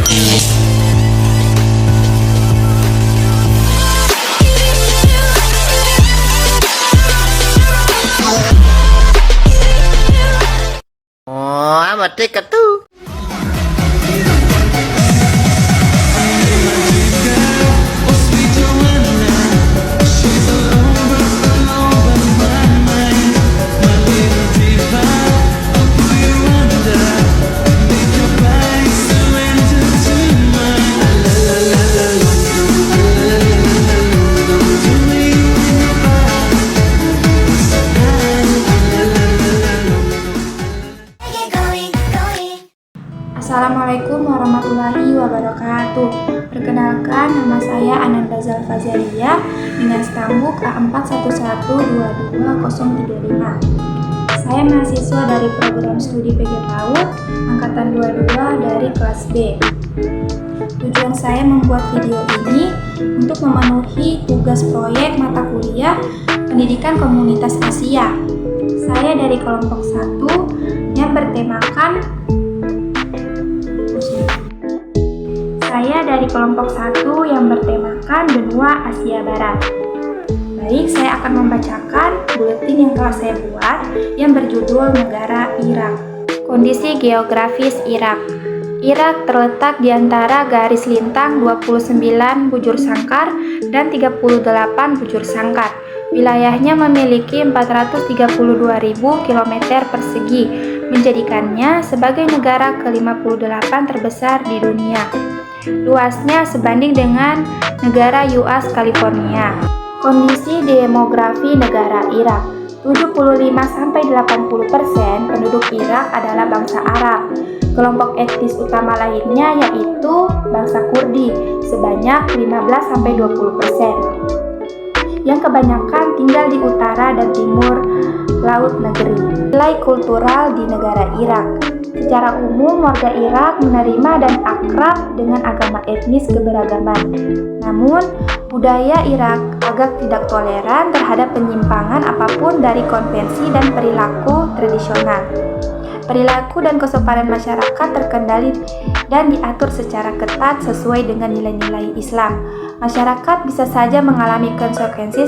Oh, merdeka tuh. Assalamualaikum warahmatullahi wabarakatuh. Perkenalkan, nama saya Ananda Zalfazalia dengan stambuk A41122035. Saya mahasiswa dari program studi PG PAUD angkatan 22 dari kelas B. Tujuan saya membuat video ini untuk memenuhi tugas proyek mata kuliah Pendidikan Komunitas Asia. Saya dari kelompok 1 yang bertemakan benua Asia Barat. Baik, saya akan membacakan buletin yang telah saya buat yang berjudul Negara Irak. Kondisi geografis Irak. Irak terletak di antara garis lintang 29 bujur sangkar dan 38 bujur sangkar. Wilayahnya memiliki 432.000 km persegi, menjadikannya sebagai negara ke-58 terbesar di dunia. Luasnya sebanding dengan negara US California. Kondisi demografi negara Irak. 75-80% penduduk Irak adalah bangsa Arab. Kelompok etnis utama lainnya yaitu bangsa Kurdi sebanyak 15-20%. Yang kebanyakan tinggal di utara dan timur Laut Negeri. Nilai kultural di negara Irak. Secara umum, warga Irak menerima dan akrab dengan agama etnis keberagaman. Namun, budaya Irak agak tidak toleran terhadap penyimpangan apapun dari konvensi dan perilaku tradisional. Perilaku dan kesopanan masyarakat terkendali dan diatur secara ketat sesuai dengan nilai-nilai Islam. Masyarakat bisa saja mengalami konsekuensi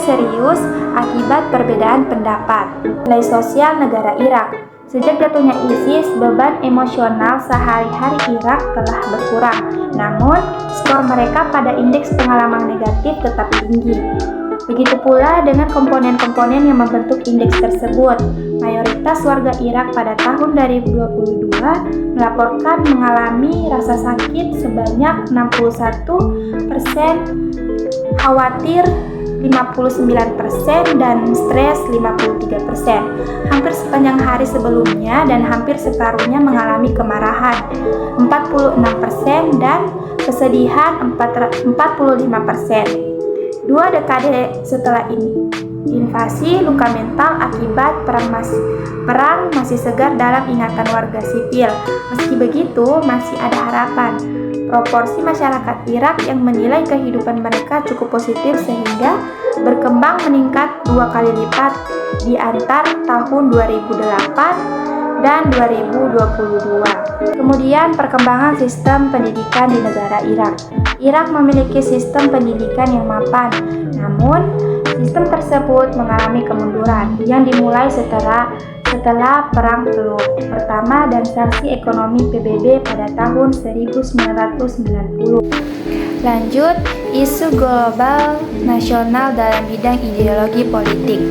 serius akibat perbedaan pendapat. Nilai sosial negara Irak. Sejak jatuhnya ISIS, beban emosional sehari-hari Irak telah berkurang. Namun, skor mereka pada indeks pengalaman negatif tetap tinggi. Begitu pula dengan komponen-komponen yang membentuk indeks tersebut. Mayoritas warga Irak pada tahun 2022 melaporkan mengalami rasa sakit sebanyak 61%, khawatir 59%, dan stres 53%. Hampir sepanjang hari sebelumnya dan hampir separuhnya mengalami kemarahan 46% dan kesedihan 45%. 2 dekade setelah invasi, luka mental akibat perang masih segar dalam ingatan warga sipil. Meski begitu, masih ada harapan. Proporsi masyarakat Irak yang menilai kehidupan mereka cukup positif sehingga berkembang meningkat 2 kali lipat di antar tahun 2008 dan 2022. Kemudian perkembangan sistem pendidikan di negara Irak. Irak memiliki sistem pendidikan yang mapan, namun sistem tersebut mengalami kemunduran yang dimulai setelah Perang Teluk Pertama dan sanksi ekonomi PBB pada tahun 1990. Lanjut, isu global nasional dalam bidang ideologi politik.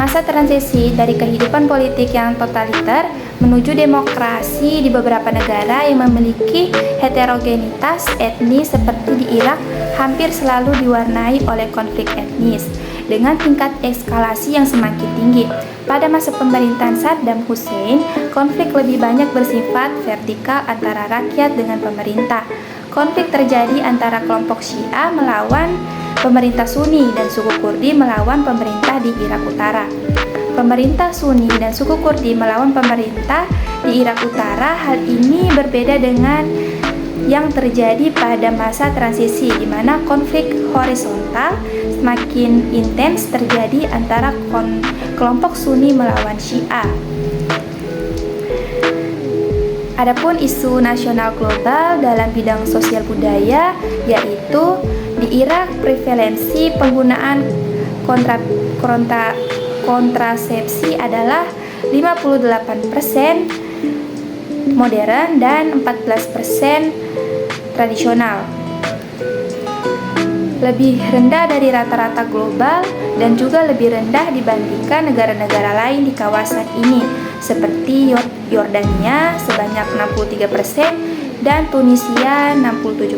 Masa transisi dari kehidupan politik yang totaliter menuju demokrasi di beberapa negara yang memiliki heterogenitas etnis seperti di Irak hampir selalu diwarnai oleh konflik etnis dengan tingkat eskalasi yang semakin tinggi. Pada masa pemerintahan Saddam Hussein, konflik lebih banyak bersifat vertikal antara rakyat dengan pemerintah. Konflik terjadi antara kelompok Syiah melawan pemerintah Sunni dan suku Kurdi melawan pemerintah di Irak Utara. Pemerintah Sunni dan suku Kurdi melawan pemerintah di Irak Utara. Hal ini berbeda dengan yang terjadi pada masa transisi, di mana konflik horizontal semakin intens terjadi antara kelompok Sunni melawan Syiah. Adapun isu nasional global dalam bidang sosial budaya yaitu di Irak prevalensi penggunaan kontrasepsi adalah 58% modern dan 14% tradisional. Lebih rendah dari rata-rata global dan juga lebih rendah dibandingkan negara-negara lain di kawasan ini seperti Yordania sebanyak 63% dan Tunisia 67%.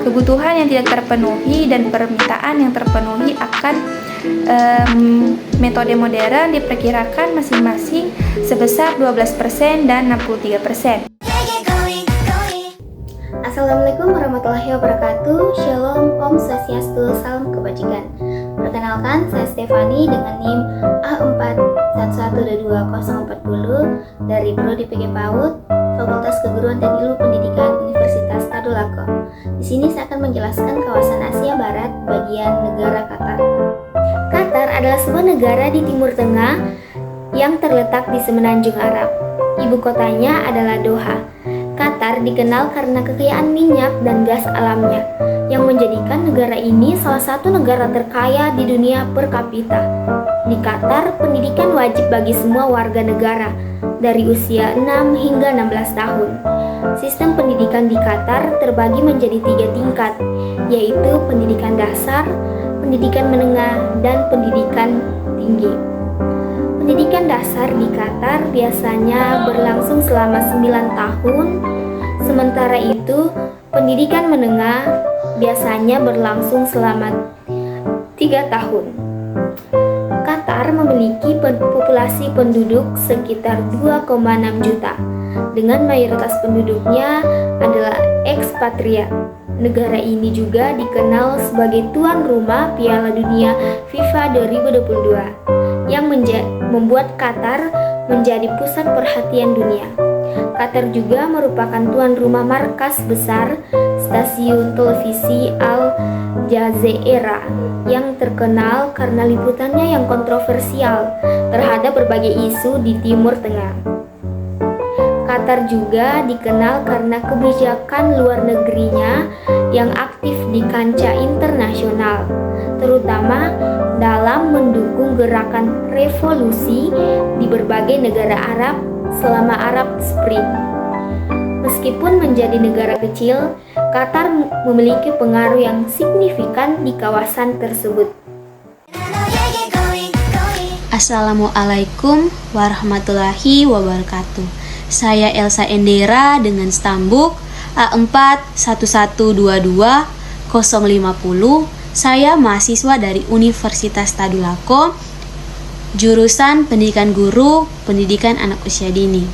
Kebutuhan yang tidak terpenuhi dan permintaan yang terpenuhi akan metode modern diperkirakan masing-masing sebesar 12% dan 63%. Assalamualaikum warahmatullahi wabarakatuh. Shalom, Om Swastiastu, salam kebajikan. Perkenalkan, saya Stefani dengan NIM A41222040 dari Prodi PG PAUD, Fakultas Keguruan dan Ilmu Pendidikan Universitas Tadulako. Di sini saya akan menjelaskan kawasan Asia Barat bagian negara Qatar. Qatar adalah sebuah negara di Timur Tengah yang terletak di semenanjung Arab. Ibu kotanya adalah Doha. Qatar dikenal karena kekayaan minyak dan gas alamnya, yang menjadikan negara ini salah satu negara terkaya di dunia per kapita. Di Qatar, pendidikan wajib bagi semua warga negara, dari usia 6 hingga 16 tahun. Sistem pendidikan di Qatar terbagi menjadi 3 tingkat, yaitu pendidikan dasar, pendidikan menengah, dan pendidikan tinggi. Pendidikan dasar di Qatar biasanya berlangsung selama 9 tahun, sementara itu pendidikan menengah biasanya berlangsung selama 3 tahun. Qatar memiliki populasi penduduk sekitar 2,6 juta, dengan mayoritas penduduknya adalah ekspatriat. Negara ini juga dikenal sebagai tuan rumah Piala Dunia FIFA 2022 yang membuat Qatar menjadi pusat perhatian dunia. Qatar juga merupakan tuan rumah markas besar stasiun televisi Al Jazeera yang terkenal karena liputannya yang kontroversial terhadap berbagai isu di Timur Tengah. Qatar juga dikenal karena kebijakan luar negerinya yang aktif di kancah internasional, terutama dalam mendukung gerakan revolusi di berbagai negara Arab selama Arab Spring. Meskipun menjadi negara kecil, Qatar memiliki pengaruh yang signifikan di kawasan tersebut. Assalamualaikum warahmatullahi wabarakatuh. Saya Elsa Endera dengan stambuk A41122050. Saya mahasiswa dari Universitas Tadulako, jurusan Pendidikan Guru, Pendidikan Anak Usia Dini.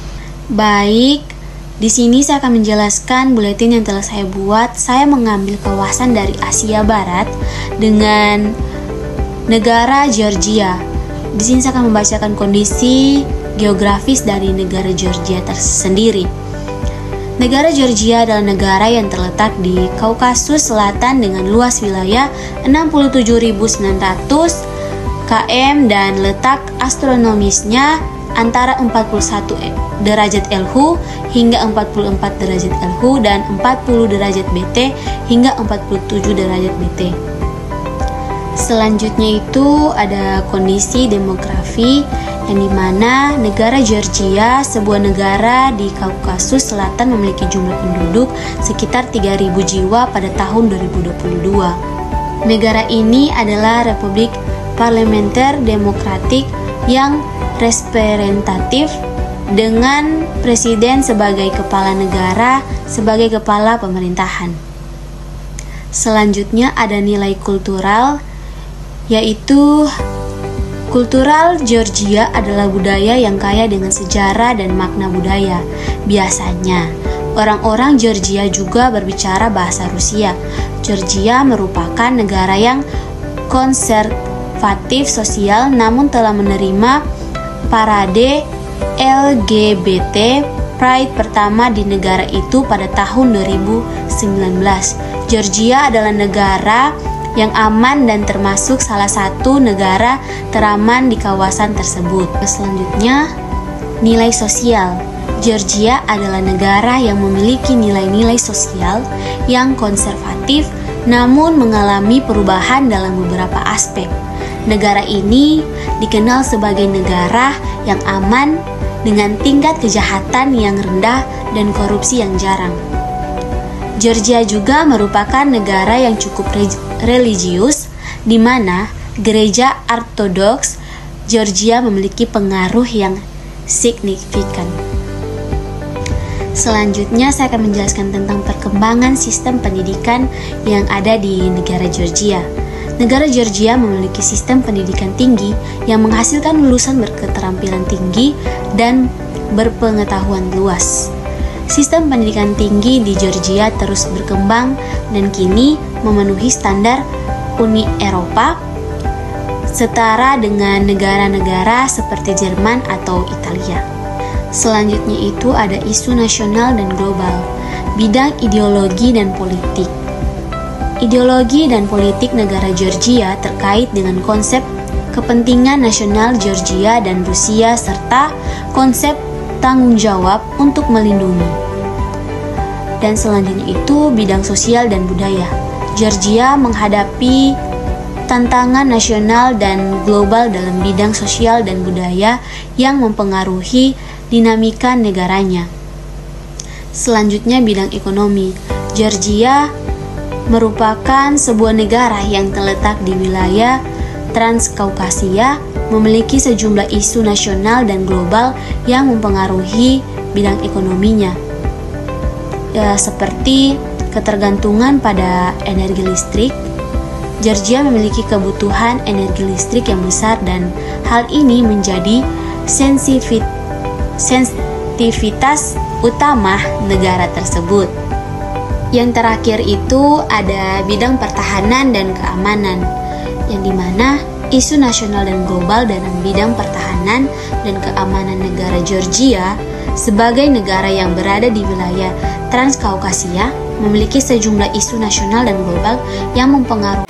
Baik, di sini saya akan menjelaskan buletin yang telah saya buat. Saya mengambil kawasan dari Asia Barat dengan negara Georgia. Di sini saya akan membacakan kondisi geografis dari negara Georgia tersendiri. Negara Georgia adalah negara yang terletak di Kaukasus Selatan dengan luas wilayah 67.900 km dan letak astronomisnya antara 41 derajat LHU hingga 44 derajat LHU dan 40 derajat BT hingga 47 derajat BT. Selanjutnya itu ada kondisi demografi yang dimana negara Georgia, sebuah negara di Kaukasus Selatan, memiliki jumlah penduduk sekitar 3.000 jiwa pada tahun 2022. Negara ini adalah Republik Parlementer Demokratik yang representatif dengan presiden sebagai kepala negara, sebagai kepala pemerintahan. Selanjutnya ada nilai kultural, yaitu kultural Georgia adalah budaya yang kaya dengan sejarah dan makna budaya. Biasanya, orang-orang Georgia juga berbicara bahasa Rusia. Georgia merupakan negara yang konservatif sosial namun telah menerima parade LGBT Pride pertama di negara itu pada tahun 2019. Georgia adalah negara yang aman dan termasuk salah satu negara teraman di kawasan tersebut. Selanjutnya, nilai sosial. Georgia adalah negara yang memiliki nilai-nilai sosial yang konservatif namun mengalami perubahan dalam beberapa aspek. Negara ini dikenal sebagai negara yang aman dengan tingkat kejahatan yang rendah dan korupsi yang jarang. Georgia juga merupakan negara yang cukup religius, di mana gereja Ortodoks Georgia memiliki pengaruh yang signifikan. Selanjutnya saya akan menjelaskan tentang perkembangan sistem pendidikan yang ada di negara Georgia. Negara Georgia memiliki sistem pendidikan tinggi yang menghasilkan lulusan berketerampilan tinggi dan berpengetahuan luas. Sistem pendidikan tinggi di Georgia terus berkembang dan kini memenuhi standar Uni Eropa, setara dengan negara-negara seperti Jerman atau Italia. Selanjutnya itu ada isu nasional dan global, bidang ideologi dan politik. Ideologi dan politik negara Georgia terkait dengan konsep kepentingan nasional Georgia dan Rusia serta konsep tanggung jawab untuk melindungi. Dan selanjutnya itu bidang sosial dan budaya. Georgia menghadapi tantangan nasional dan global dalam bidang sosial dan budaya yang mempengaruhi dinamika negaranya. Selanjutnya bidang ekonomi. Georgia merupakan sebuah negara yang terletak di wilayah Transkaukasia, memiliki sejumlah isu nasional dan global yang mempengaruhi bidang ekonominya, seperti ketergantungan pada energi listrik. Georgia memiliki kebutuhan energi listrik yang besar dan hal ini menjadi sensitivitas utama negara tersebut. Yang terakhir itu ada bidang pertahanan dan keamanan, yang dimana isu nasional dan global dalam bidang pertahanan dan keamanan negara Georgia sebagai negara yang berada di wilayah Transkaukasia memiliki sejumlah isu nasional dan global yang mempengaruhi.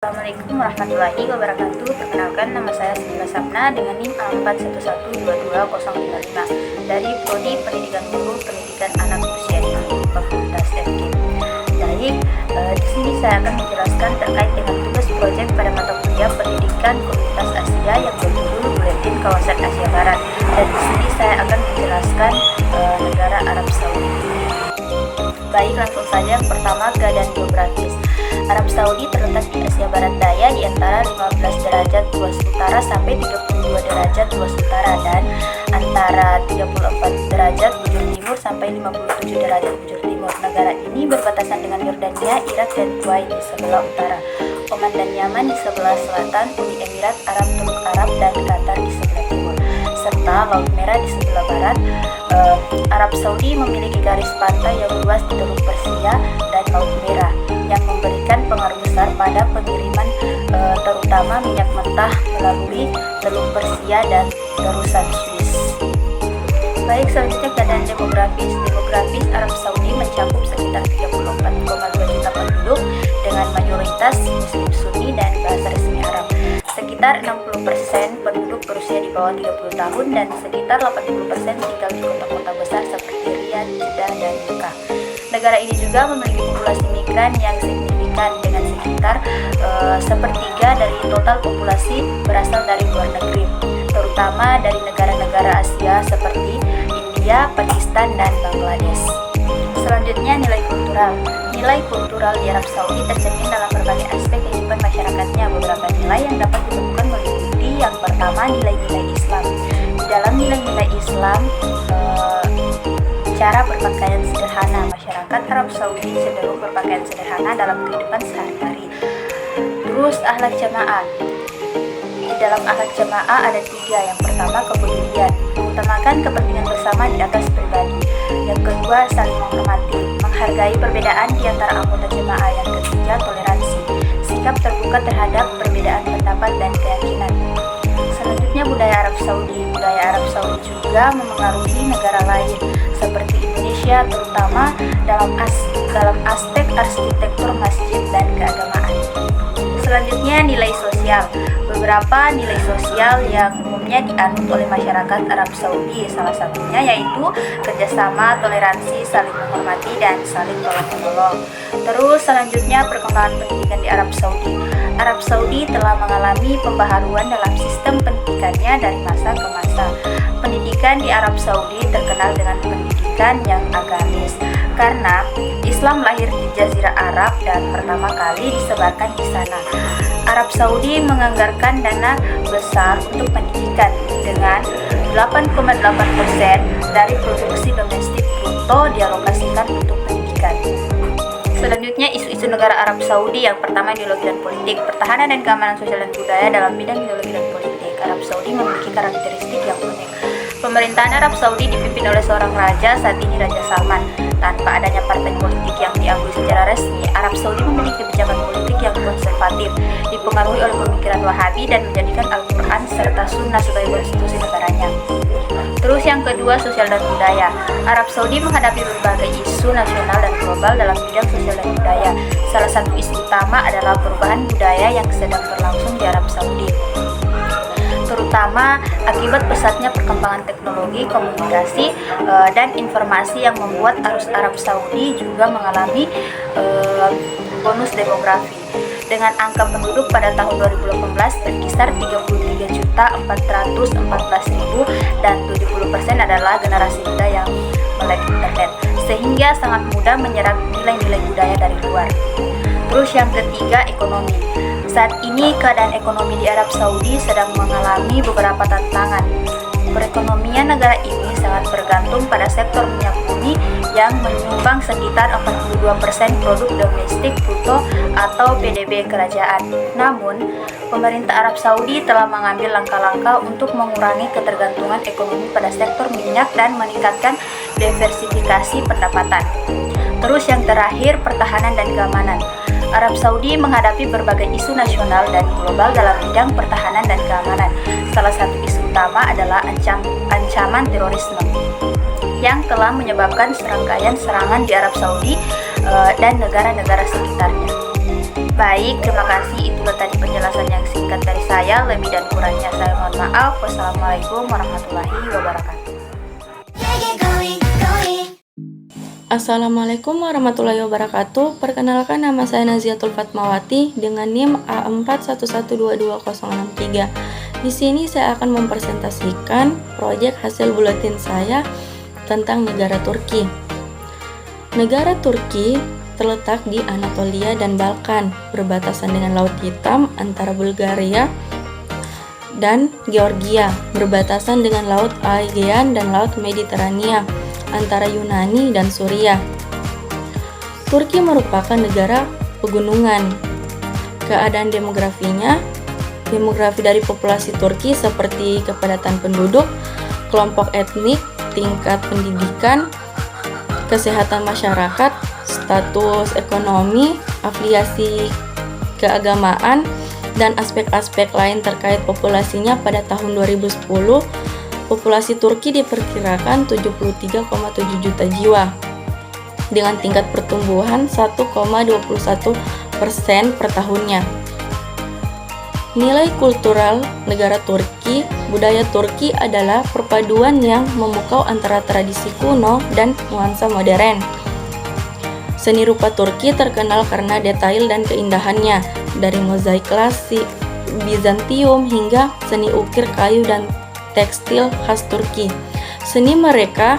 Assalamualaikum warahmatullahi wabarakatuh. Perkenalkan, nama saya Sindra Sapna dengan NIM A41122055 dari Prodi Pendidikan Guru Pendidikan Anak Usia Dini Fakultas FK. Baik, di sini saya akan menjelaskan terkait dengan tugas proyek pada mata kuliah Pendidikan Komunitas Asia yang berjudul Buletin Kawasan Asia Barat. Dan di sini saya akan menjelaskan negara Arab Saudi. Baik, langsung saja. Yang pertama, keadaan geografis. Arab Saudi terletak di Asia Barat Daya di antara 15 derajat luas utara sampai 32 derajat luas utara dan antara 34 derajat bujur timur sampai 57 derajat bujur timur. Negara ini berbatasan dengan Yordania, Irak, dan Kuwait di sebelah utara, Oman dan Yaman di sebelah selatan, Uni Emirat Arab, Turk Arab, dan Qatar di sebelah timur, serta Laut Merah di sebelah barat. Arab Saudi memiliki garis pantai yang luas di Teluk Persia dan Laut Merah yang memberikan pengaruh besar pada pengiriman terutama minyak mentah melalui Teluk Persia dan terusan Swiss. Baik, selanjutnya keadaan demografis. Demografis Arab Saudi mencakup sekitar 34,2 juta penduduk dengan mayoritas Muslim Sunni dan bahasa resmi Arab. Sekitar 60% penduduk berusia di bawah 30 tahun dan sekitar 80% tinggal di kota-kota besar seperti Riyadh, Jeddah, dan Mekah. Negara ini juga memiliki populasi migran yang signifikan dengan sekitar sepertiga dari total populasi berasal dari luar negeri, terutama dari negara-negara Asia seperti India, Pakistan, dan Bangladesh. Selanjutnya, nilai kultural. Nilai kultural di Arab Saudi tercermin dalam berbagai aspek kehidupan masyarakatnya. Beberapa nilai yang dapat ditemukan meliputi yang pertama, nilai-nilai Islam. Di dalam nilai-nilai Islam, cara berpakaian sederhana. Masyarakat Arab Saudi cenderung berpakaian sederhana dalam kehidupan sehari-hari. Terus akhlak jamaah. Di dalam akhlak jamaah ada 3. Yang pertama, kepedulian, mengutamakan kepentingan bersama di atas pribadi. Yang kedua, saling menghormati, menghargai perbedaan di antara anggota jamaah. Yang ketiga, toleransi, sikap terbuka terhadap perbedaan pendapat dan keyakinan. Selanjutnya, budaya Arab Saudi. Budaya Arab Saudi juga memengaruhi negara lain seperti Indonesia, terutama dalam aspek arsitektur masjid dan keagamaan. Selanjutnya, nilai sosial. Beberapa nilai sosial yang umum umumnya dianut oleh masyarakat Arab Saudi, salah satunya yaitu kerjasama, toleransi, saling menghormati, dan saling tolong-menolong. Terus selanjutnya perkembangan pendidikan di Arab Saudi. Arab Saudi telah mengalami pembaharuan dalam sistem pendidikannya dari masa ke masa. Pendidikan di Arab Saudi terkenal dengan pendidikan yang agamis karena Islam lahir di Jazirah Arab dan pertama kali disebarkan di sana. Arab Saudi menganggarkan dana besar untuk pendidikan dengan 8,8% dari produksi domestik bruto dialokasikan untuk pendidikan. Selanjutnya, isu-isu negara Arab Saudi. Yang pertama, ideologi dan politik, pertahanan dan keamanan sosial dan budaya. Dalam bidang ideologi dan politik, Arab Saudi memiliki karakteristik yang unik. Pemerintahan Arab Saudi dipimpin oleh seorang raja, saat ini Raja Salman. Tanpa adanya partai politik yang diakui secara resmi, Arab Saudi memiliki kebijakan politik yang konservatif, dipengaruhi oleh pemikiran Wahabi dan menjadikan Al-Quran serta Sunnah sebagai konstitusi negaranya. Terus yang kedua, sosial dan budaya. Arab Saudi menghadapi berbagai isu nasional dan global dalam bidang sosial dan budaya. Salah satu isu utama adalah perubahan budaya yang sedang berlangsung di Arab Saudi, terutama akibat pesatnya perkembangan teknologi, komunikasi, dan informasi yang membuat Arab Saudi juga mengalami bonus demografi. Dengan angka penduduk pada tahun 2018 berkisar 33.414.000 dan 70% adalah generasi muda yang melek internet, sehingga sangat mudah menyerap nilai-nilai budaya dari luar. Terus yang ketiga, ekonomi. Saat ini keadaan ekonomi di Arab Saudi sedang mengalami beberapa tantangan. Perekonomian negara ini sangat bergantung pada sektor minyak bumi yang menyumbang sekitar 42% produk domestik bruto atau PDB kerajaan. Namun, pemerintah Arab Saudi telah mengambil langkah-langkah untuk mengurangi ketergantungan ekonomi pada sektor minyak dan meningkatkan diversifikasi pendapatan. Terus yang terakhir, pertahanan dan keamanan. Arab Saudi menghadapi berbagai isu nasional dan global dalam bidang pertahanan dan keamanan. Salah satu isu utama adalah ancaman terorisme yang telah menyebabkan serangkaian serangan di Arab Saudi dan negara-negara sekitarnya. Baik, terima kasih. Itulah tadi penjelasan yang singkat dari saya. Lebih dan kurangnya saya mohon maaf. Wassalamualaikum warahmatullahi wabarakatuh. Assalamualaikum warahmatullahi wabarakatuh. Perkenalkan, nama saya Naziatul Fatmawati dengan NIM A411222063. Di sini saya akan mempresentasikan proyek hasil buletin saya tentang negara Turki. Negara Turki terletak di Anatolia dan Balkan, berbatasan dengan Laut Hitam antara Bulgaria dan Georgia, berbatasan dengan Laut Aegean dan Laut Mediterania antara Yunani dan Suriah. Turki merupakan negara pegunungan. Keadaan demografinya, demografi dari populasi Turki seperti kepadatan penduduk, kelompok etnik, tingkat pendidikan, kesehatan masyarakat, status ekonomi, afiliasi keagamaan, dan aspek-aspek lain terkait populasinya pada tahun 2010, populasi Turki diperkirakan 73,7 juta jiwa dengan tingkat pertumbuhan 1,21% per tahunnya. Nilai kultural negara Turki, budaya Turki adalah perpaduan yang memukau antara tradisi kuno dan nuansa modern. Seni rupa Turki terkenal karena detail dan keindahannya, dari mozaik klasik Bizantium hingga seni ukir kayu dan tekstil khas Turki. Seni mereka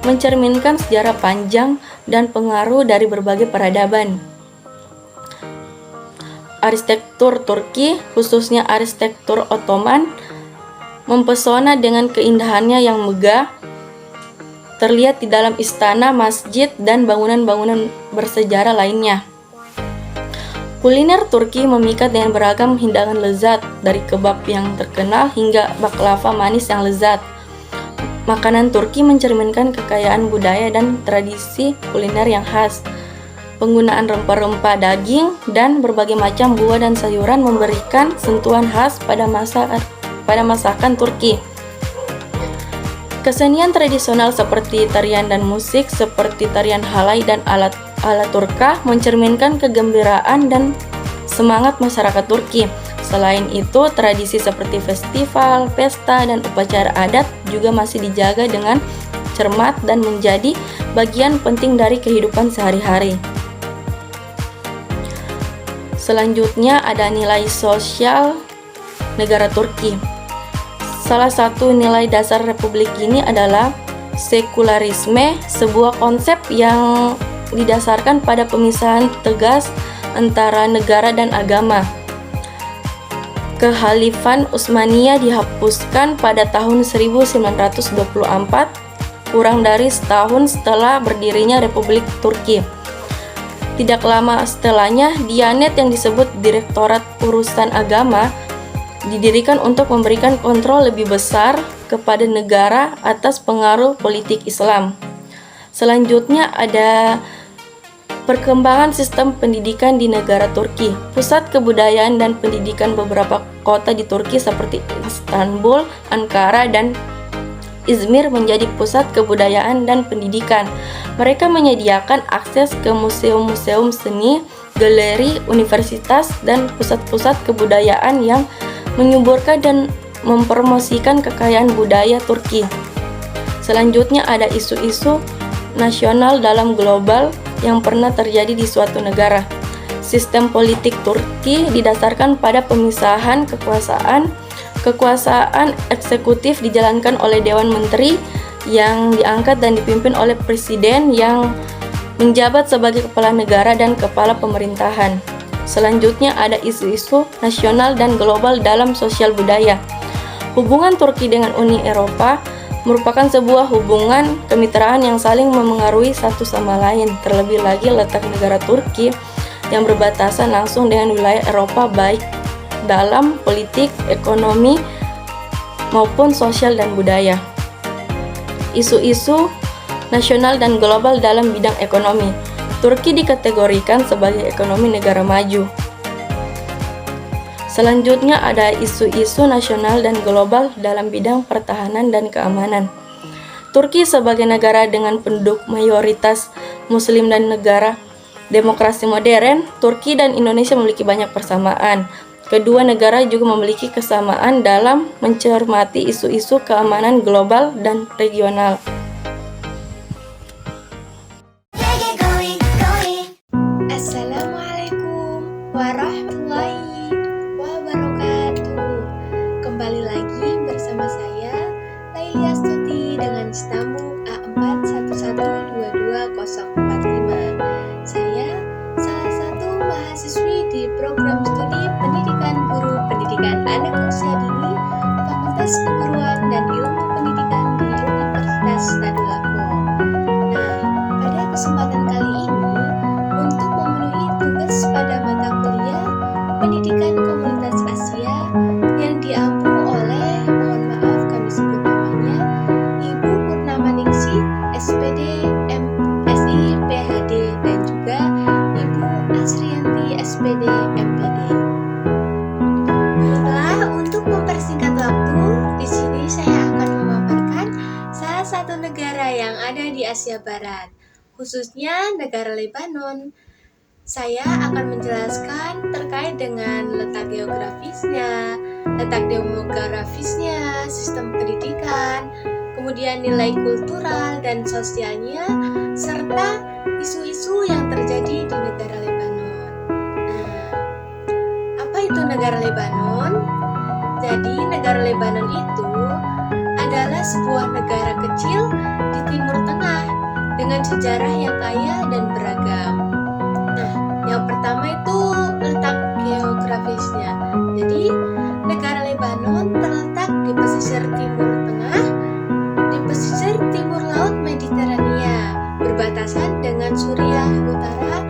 mencerminkan sejarah panjang dan pengaruh dari berbagai peradaban. Arsitektur Turki, khususnya arsitektur Ottoman, mempesona dengan keindahannya yang megah, terlihat di dalam istana, masjid, dan bangunan-bangunan bersejarah lainnya. Kuliner Turki memikat dengan beragam hidangan lezat, dari kebab yang terkenal hingga baklava manis yang lezat. Makanan Turki mencerminkan kekayaan budaya dan tradisi kuliner yang khas. Penggunaan rempah-rempah, daging, dan berbagai macam buah dan sayuran memberikan sentuhan khas pada masakan Turki. Kesenian tradisional seperti tarian dan musik seperti tarian halai dan ala Turka mencerminkan kegembiraan dan semangat masyarakat Turki. Selain itu, tradisi seperti festival, pesta, dan upacara adat juga masih dijaga dengan cermat dan menjadi bagian penting dari kehidupan sehari-hari. Selanjutnya ada nilai sosial negara Turki. Salah satu nilai dasar republik ini adalah sekularisme, sebuah konsep yang didasarkan pada pemisahan tegas antara negara dan agama. Kekhalifan Utsmaniyah dihapuskan pada tahun 1924, kurang dari setahun setelah berdirinya Republik Turki. Tidak lama setelahnya, Diyanet yang disebut Direktorat Urusan Agama didirikan untuk memberikan kontrol lebih besar kepada negara atas pengaruh politik Islam. Selanjutnya ada perkembangan sistem pendidikan di negara Turki. Pusat kebudayaan dan pendidikan beberapa kota di Turki seperti Istanbul, Ankara, dan Izmir menjadi pusat kebudayaan dan pendidikan. Mereka menyediakan akses ke museum-museum seni, galeri, universitas, dan pusat-pusat kebudayaan yang menyuburkan dan mempromosikan kekayaan budaya Turki. Selanjutnya ada isu-isu nasional dalam global yang pernah terjadi di suatu negara. Sistem politik Turki didasarkan pada pemisahan kekuasaan. Kekuasaan eksekutif dijalankan oleh Dewan Menteri yang diangkat dan dipimpin oleh presiden yang menjabat sebagai kepala negara dan kepala pemerintahan. Selanjutnya ada isu-isu nasional dan global dalam sosial budaya. Hubungan Turki dengan Uni Eropa merupakan sebuah hubungan kemitraan yang saling memengaruhi satu sama lain. Terlebih lagi letak negara Turki yang berbatasan langsung dengan wilayah Eropa baik dalam politik, ekonomi, maupun sosial dan budaya. Isu-isu nasional dan global dalam bidang ekonomi. Turki dikategorikan sebagai ekonomi negara maju. Selanjutnya ada isu-isu nasional dan global dalam bidang pertahanan dan keamanan. Turki sebagai negara dengan penduduk mayoritas muslim dan negara demokrasi modern, Turki dan Indonesia memiliki banyak persamaan. Kedua negara juga memiliki kesamaan dalam mencermati isu-isu keamanan global dan regional. Assalamualaikum warahmatullahi wabarakatuh. Kembali lagi bersama saya Lailia Stuti dengan Stambuk A41122045. Saya salah satu mahasiswi di program studi Pendidikan Guru Pendidikan Anak Usia Dini Fakultas Keguruan dan Ilmu Pendidikan di Universitas Tadulako. Nah, pada kesempatan kali ini untuk memenuhi tugas pada mata kuliah Pendidikan Komunitas Asia yang diampu oleh, mohon maaf kami sebut namanya, Ibu Purnamaningsih, SPD MSI PhD, dan juga Ibu Asrianti SPD MPD. Baiklah, untuk mempersingkat waktu, di sini saya akan memaparkan salah satu negara yang ada di Asia Barat, khususnya negara Lebanon. Saya akan menjelaskan terkait dengan letak geografisnya, letak demografisnya, sistem pendidikan, kemudian nilai kultural dan sosialnya, serta isu-isu yang terjadi di negara Lebanon. Nah, apa itu negara Lebanon? Jadi, negara Lebanon itu adalah sebuah negara kecil di Timur Tengah dengan sejarah yang kaya dan beragam. Nah, yang pertama itu letak geografisnya. Jadi, negara Lebanon terletak di pesisir Timur Tengah, di pesisir timur Laut Mediterania, berbatasan dengan Suriah Utara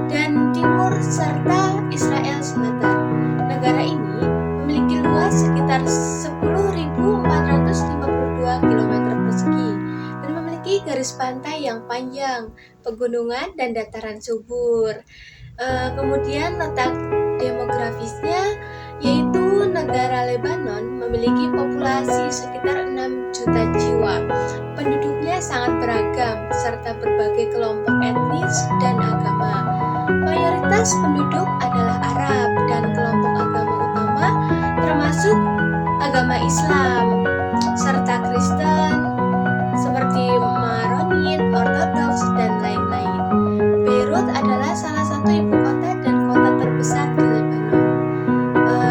dan Timur serta Israel Selatan. Negara ini memiliki luas sekitar 10.452 km persegi dan memiliki garis pantai yang panjang, pegunungan dan dataran subur. Kemudian letak demografisnya yaitu negara Lebanon memiliki populasi sekitar 6 juta jiwa. Penduduknya sangat beragam serta berbagai kelompok etnis dan agama. Mayoritas penduduk adalah Arab dan kelompok agama utama agama Islam, serta Kristen seperti Maronit, Ortodoks, dan lain-lain. Beirut adalah salah satu ibu kota dan kota terbesar di Lebanon.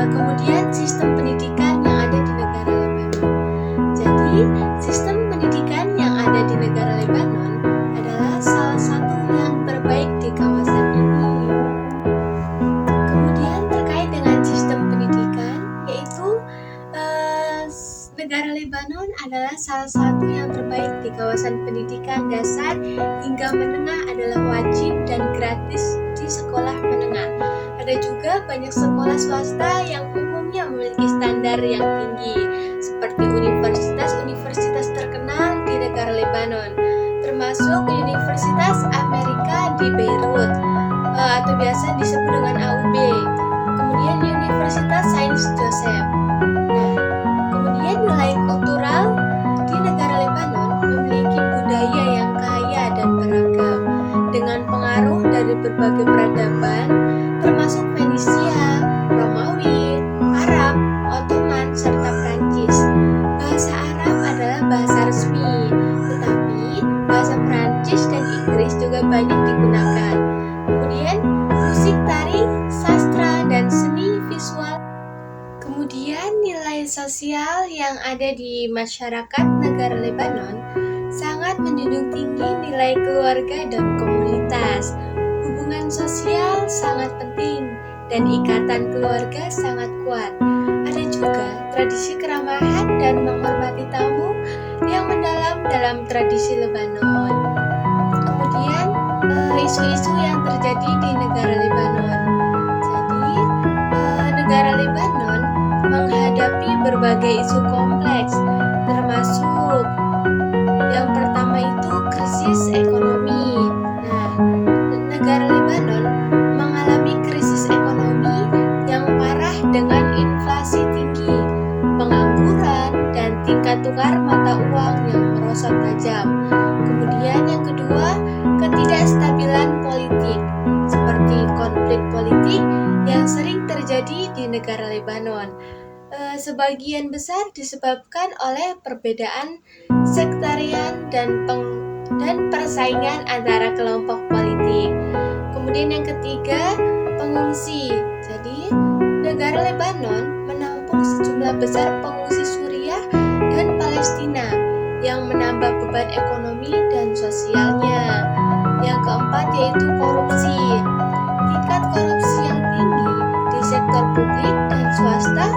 Kemudian sistem pendidikan yang ada di negara Lebanon. Jadi, sistem pendidikan yang ada di negara Lebanon adalah salah satu yang terbaik di kawasan ini. Kemudian terkait dengan sistem pendidikan, yaitu negara Lebanon adalah salah satu yang terbaik di kawasan pendidikan dasar hingga menengah adalah wajib dan gratis di sekolah menengah. Ada juga banyak sekolah swasta yang umumnya memiliki standar yang tinggi, seperti universitas-universitas terkenal di negara Lebanon, termasuk Universitas Amerika di Beirut, atau biasa disebut dengan AUB, kemudian Universitas Saint Joseph. Nah, kemudian nilai kultural di negara Lebanon memiliki budaya yang kaya dan beragam, dengan pengaruh dari berbagai peradaban, termasuk Fenisia, Romawi, Arab, Ottoman, serta Prancis. Bahasa Arab adalah bahasa resmi, tetapi bahasa Prancis dan Inggris juga banyak digunakan. Kemudian musik, tari, sastra, dan seni visual. Kemudian nilai sosial yang ada di masyarakat negara Lebanon sangat menjunjung tinggi nilai keluarga dan komunitas. Hubungan sosial sangat penting dan ikatan keluarga sangat kuat. Ada juga tradisi keramahan dan menghormati tamu yang mendalam dalam tradisi Lebanon. Kemudian isu-isu yang terjadi di negara Lebanon. Jadi negara Lebanon menghadapi berbagai isu kompleks, termasuk yang pertama itu krisis ekonomi. Nah, negara Lebanon mengalami krisis ekonomi yang parah dengan inflasi tinggi, pengangguran, dan tingkat tukar mata uang yang merosot tajam. Kemudian yang kedua, ketidakstabilan politik, seperti konflik politik yang sering terjadi di negara Lebanon. Sebagian besar disebabkan oleh perbedaan sektarian dan persaingan antara kelompok politik. Kemudian yang ketiga, pengungsi. Jadi, negara Lebanon menampung sejumlah besar pengungsi Suriah dan Palestina yang menambah beban ekonomi dan sosialnya. Yang keempat yaitu korupsi. Tingkat korupsi yang tinggi di sektor publik dan swasta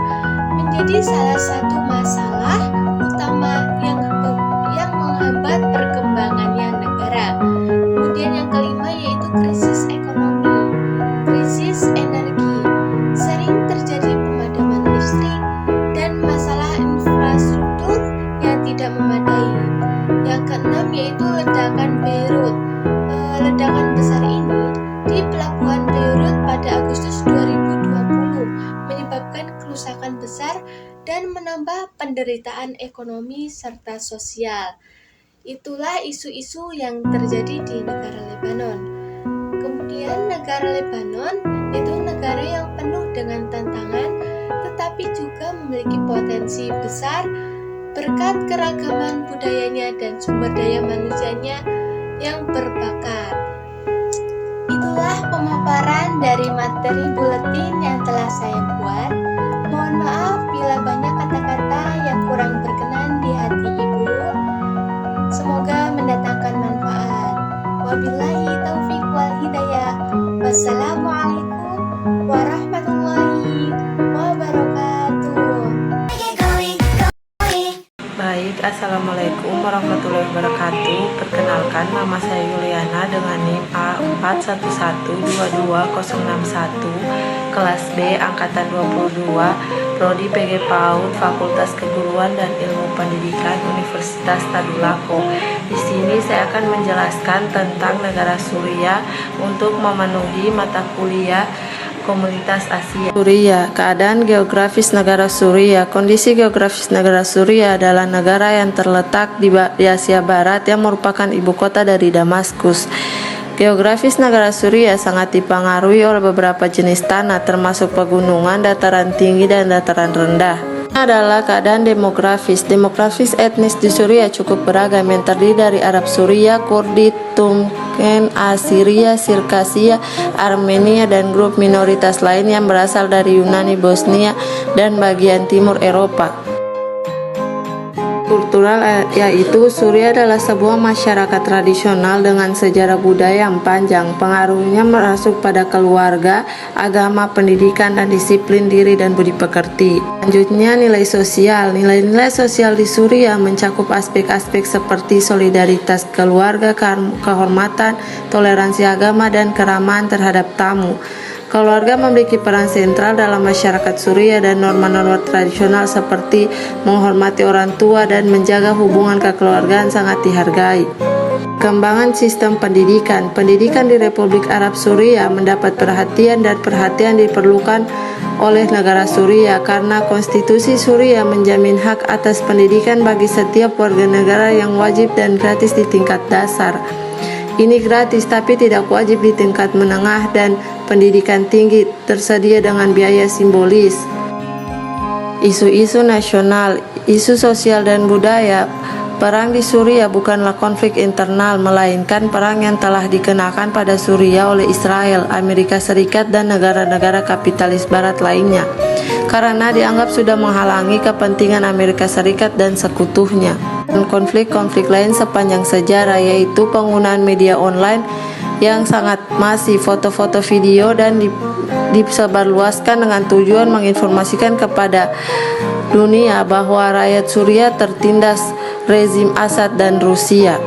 menjadi salah satu masalah utama yang menghambat perkembangannya negara. Kemudian yang kelima yaitu krisis ekonomi, krisis energi. Sering terjadi pemadaman listrik dan masalah infrastruktur yang tidak memadai. Yang keenam yaitu ledakan Beirut. Ledakan besar ini di pelabuhan Beirut pada Agustus 2020 menyebabkan kerusakan besar dan menambah penderitaan ekonomi serta sosial. Itulah isu-isu yang terjadi di negara Lebanon. Kemudian negara Lebanon itu negara yang penuh dengan tantangan, tetapi juga memiliki potensi besar berkat keragaman budayanya dan sumber daya manusianya yang berbakat. Itulah pemaparan dari materi buletin yang telah saya buat. Mohon maaf bila banyak kata-kata yang kurang berkenan di hati Ibu. Semoga mendatangkan manfaat. Wabillahi taufiq wal hidayah. Wassalamualaikum warahmatullahi wabarakatuh. Baik, Assalamualaikum warahmatullahi wabarakatuh. Perkenalkan, nama saya Yuliana dengan NIM A41122061, kelas B, angkatan 22, Prodi PG PAUD, Fakultas Keguruan dan Ilmu Pendidikan Universitas Tadulako. Di sini saya akan menjelaskan tentang negara Suriah untuk memenuhi mata kuliah Komunitas Asia. Suriah, keadaan geografis negara Suriah. Kondisi geografis negara Suriah adalah negara yang terletak di Asia Barat yang merupakan ibu kota dari Damaskus. Geografis negara Suriah sangat dipengaruhi oleh beberapa jenis tanah termasuk pegunungan, dataran tinggi, dan dataran rendah. Adalah keadaan demografis. Demografis etnis di Suriah cukup beragam yang terdiri dari Arab Suriah, Kurdi, Turkmen, Assyria, Sirkasia, Armenia, dan grup minoritas lain yang berasal dari Yunani, Bosnia, dan bagian timur Eropa. Kultural, yaitu Suriah adalah sebuah masyarakat tradisional dengan sejarah budaya yang panjang. Pengaruhnya masuk pada keluarga, agama, pendidikan, dan disiplin diri dan budi pekerti. Selanjutnya, nilai sosial. Nilai-nilai sosial di Suriah mencakup aspek-aspek seperti solidaritas keluarga, kehormatan, toleransi agama, dan keramahan terhadap tamu. Keluarga memiliki peran sentral dalam masyarakat Suriah dan norma-norma tradisional seperti menghormati orang tua dan menjaga hubungan kekeluargaan sangat dihargai. Perkembangan sistem pendidikan. Pendidikan di Republik Arab Suriah mendapat perhatian dan perhatian diperlukan oleh negara Suriah karena konstitusi Suriah menjamin hak atas pendidikan bagi setiap warga negara yang wajib dan gratis di tingkat dasar. Ini gratis tapi tidak wajib di tingkat menengah dan pendidikan tinggi tersedia dengan biaya simbolis. Isu-isu nasional, isu sosial dan budaya. Perang di Suriah bukanlah konflik internal, melainkan perang yang telah dikenakan pada Suriah oleh Israel, Amerika Serikat, dan negara-negara kapitalis barat lainnya, karena dianggap sudah menghalangi kepentingan Amerika Serikat dan sekutunya. Konflik-konflik lain sepanjang sejarah, yaitu penggunaan media online yang sangat masif, foto-foto, video, dan disebarluaskan dengan tujuan menginformasikan kepada dunia bahwa rakyat Suriah tertindas rezim Assad dan Rusia.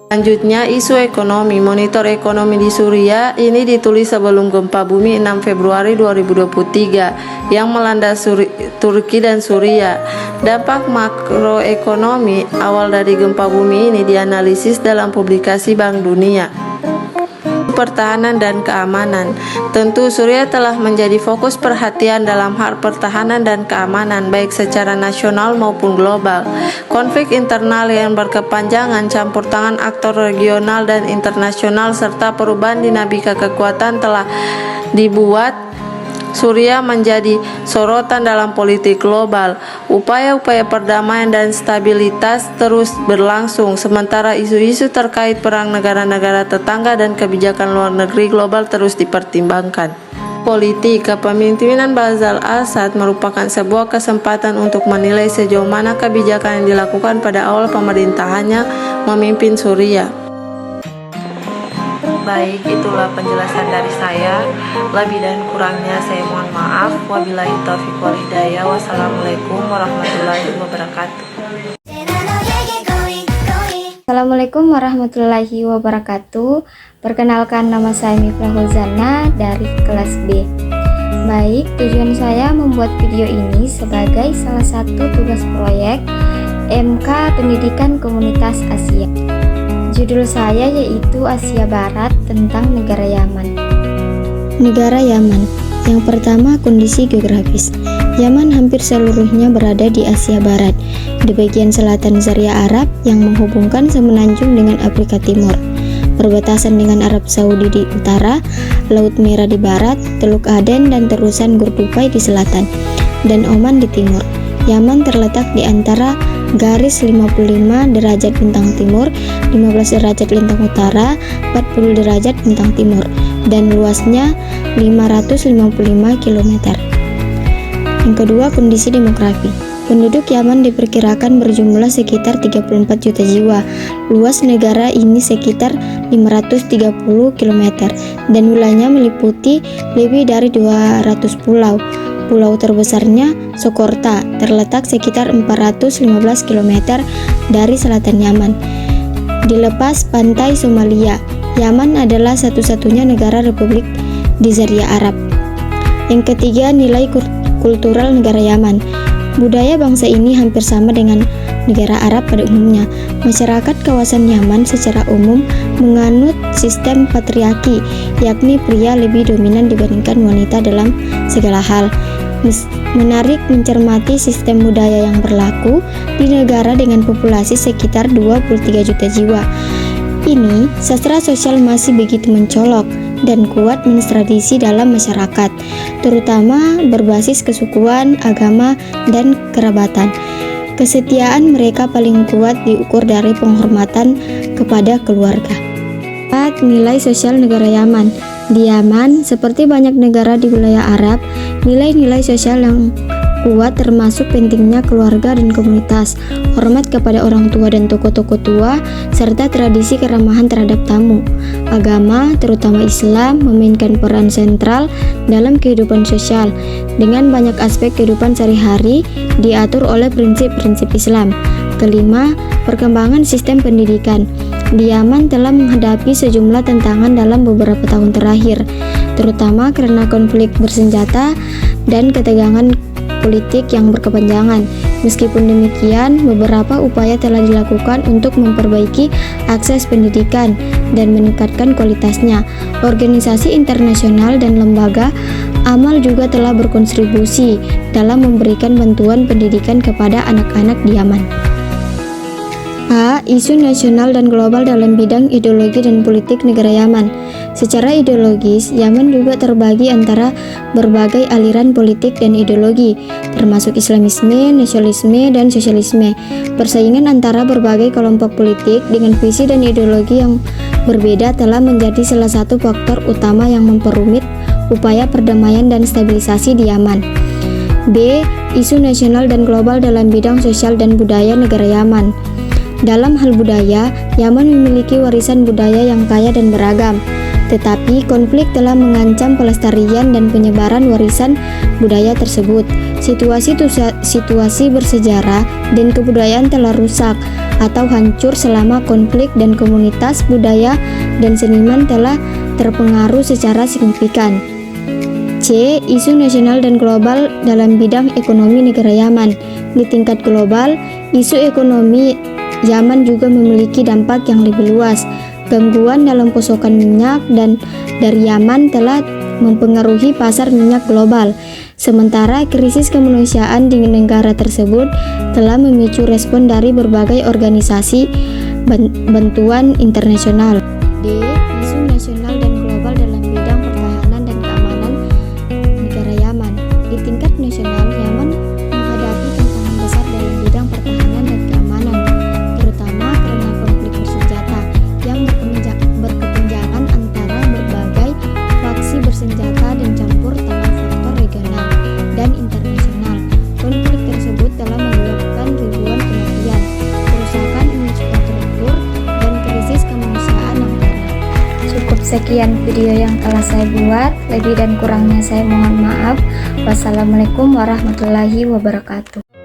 Selanjutnya, isu ekonomi. Monitor ekonomi di Suriah ini ditulis sebelum gempa bumi 6 Februari 2023 yang melanda Turki dan Suriah. Dampak makroekonomi awal dari gempa bumi ini dianalisis dalam publikasi Bank Dunia. Pertahanan dan keamanan. Tentu Suriah telah menjadi fokus perhatian dalam hal pertahanan dan keamanan baik secara nasional maupun global. Konflik internal yang berkepanjangan, campur tangan aktor regional dan internasional, serta perubahan dinamika kekuatan telah dibuat Suriah menjadi sorotan dalam politik global. Upaya-upaya perdamaian dan stabilitas terus berlangsung, sementara isu-isu terkait perang negara-negara tetangga dan kebijakan luar negeri global terus dipertimbangkan. Politik. Kepemimpinan Bashar al-Assad merupakan sebuah kesempatan untuk menilai sejauh mana kebijakan yang dilakukan pada awal pemerintahannya memimpin Suriah. Baik, itulah penjelasan dari saya. Lebih dan kurangnya saya mohon maaf. Wabillahi taufiq wal hidayah. Wassalamualaikum warahmatullahi wabarakatuh. Assalamualaikum warahmatullahi wabarakatuh. Perkenalkan, nama saya Mifrah Huzana dari kelas B. Baik, tujuan saya membuat video ini sebagai salah satu tugas proyek MK Pendidikan Komunitas Asia. Judul saya yaitu Asia Barat tentang negara Yaman. Negara Yaman. Yang pertama, kondisi geografis. Yaman hampir seluruhnya berada di Asia Barat, di bagian selatan Zaria Arab yang menghubungkan semenanjung dengan Afrika Timur, perbatasan dengan Arab Saudi di utara, Laut Merah di barat, Teluk Aden dan terusan Gurdupai di selatan, dan Oman di timur. Yaman terletak di antara garis 55 derajat bintang timur, 15 derajat lintang utara, 40 derajat bintang timur, dan luasnya 555 km. Yang kedua, kondisi demografi. Penduduk Yaman diperkirakan berjumlah sekitar 34 juta jiwa. Luas negara ini sekitar 530 km dan wilayahnya meliputi lebih dari 200 pulau. Pulau terbesarnya Sokorta, terletak sekitar 415 km dari selatan Yaman. Dilepas pantai Somalia, Yaman adalah satu-satunya negara republik di Zaria Arab. Yang ketiga, nilai kultural negara Yaman. Budaya bangsa ini hampir sama dengan negara Arab pada umumnya. Masyarakat kawasan Yaman secara umum menganut sistem patriarki, yakni pria lebih dominan dibandingkan wanita dalam segala hal. menarik mencermati sistem budaya yang berlaku di negara dengan populasi sekitar 23 juta jiwa. Ini, sastra sosial masih begitu mencolok dan kuat menstradisi dalam masyarakat, terutama berbasis kesukuan, agama, dan kerabatan. Kesetiaan mereka paling kuat diukur dari penghormatan kepada keluarga. Nilai sosial negara Yaman. Di Yaman, seperti banyak negara di wilayah Arab, nilai-nilai sosial yang kuat termasuk pentingnya keluarga dan komunitas, hormat kepada orang tua dan tokoh-tokoh tua, serta tradisi keramahan terhadap tamu. Agama, terutama Islam, memainkan peran sentral dalam kehidupan sosial, dengan banyak aspek kehidupan sehari-hari diatur oleh prinsip-prinsip Islam. Kelima, perkembangan sistem pendidikan. Di Yaman telah menghadapi sejumlah tantangan dalam beberapa tahun terakhir, terutama karena konflik bersenjata dan ketegangan politik yang berkepanjangan. Meskipun demikian, beberapa upaya telah dilakukan untuk memperbaiki akses pendidikan dan meningkatkan kualitasnya. Organisasi internasional dan lembaga amal juga telah berkontribusi dalam memberikan bantuan pendidikan kepada anak-anak di Yaman. A. Isu nasional dan global dalam bidang ideologi dan politik negara Yaman. Secara ideologis, Yaman juga terbagi antara berbagai aliran politik dan ideologi, termasuk Islamisme, nasionalisme, dan sosialisme. Persaingan antara berbagai kelompok politik dengan visi dan ideologi yang berbeda telah menjadi salah satu faktor utama yang memperumit upaya perdamaian dan stabilisasi di Yaman. B. Isu nasional dan global dalam bidang sosial dan budaya negara Yaman. Dalam hal budaya, Yaman memiliki warisan budaya yang kaya dan beragam, tetapi konflik telah mengancam pelestarian dan penyebaran warisan budaya tersebut. Situasi bersejarah dan kebudayaan telah rusak atau hancur selama konflik, dan komunitas budaya dan seniman telah terpengaruh secara signifikan. C. Isu nasional dan global dalam bidang ekonomi negara Yaman. Di tingkat global, isu ekonomi Yaman juga memiliki dampak yang lebih luas. Gangguan dalam pasokan minyak dan dari Yaman telah mempengaruhi pasar minyak global. Sementara krisis kemanusiaan di negara tersebut telah memicu respon dari berbagai organisasi bantuan internasional. D. Isu nasional dan global dalam bidang pertahanan dan keamanan negara Yaman. Di tingkat nasional, Yaman menghadapi tantangan besar dalam bidang pertahanan dan keamanan, terutama karena konflik bersenjata yang berkepanjangan antara berbagai faksi bersenjata dan campur tangan faktor regional dan internasional. Konflik tersebut telah menyebabkan ribuan kematian, kerusakan infrastruktur, dan krisis kemanusiaan yang parah. Cukup sekian video yang telah saya buat, lebih dan kurangnya saya mohon maaf. Wassalamualaikum warahmatullahi wabarakatuh.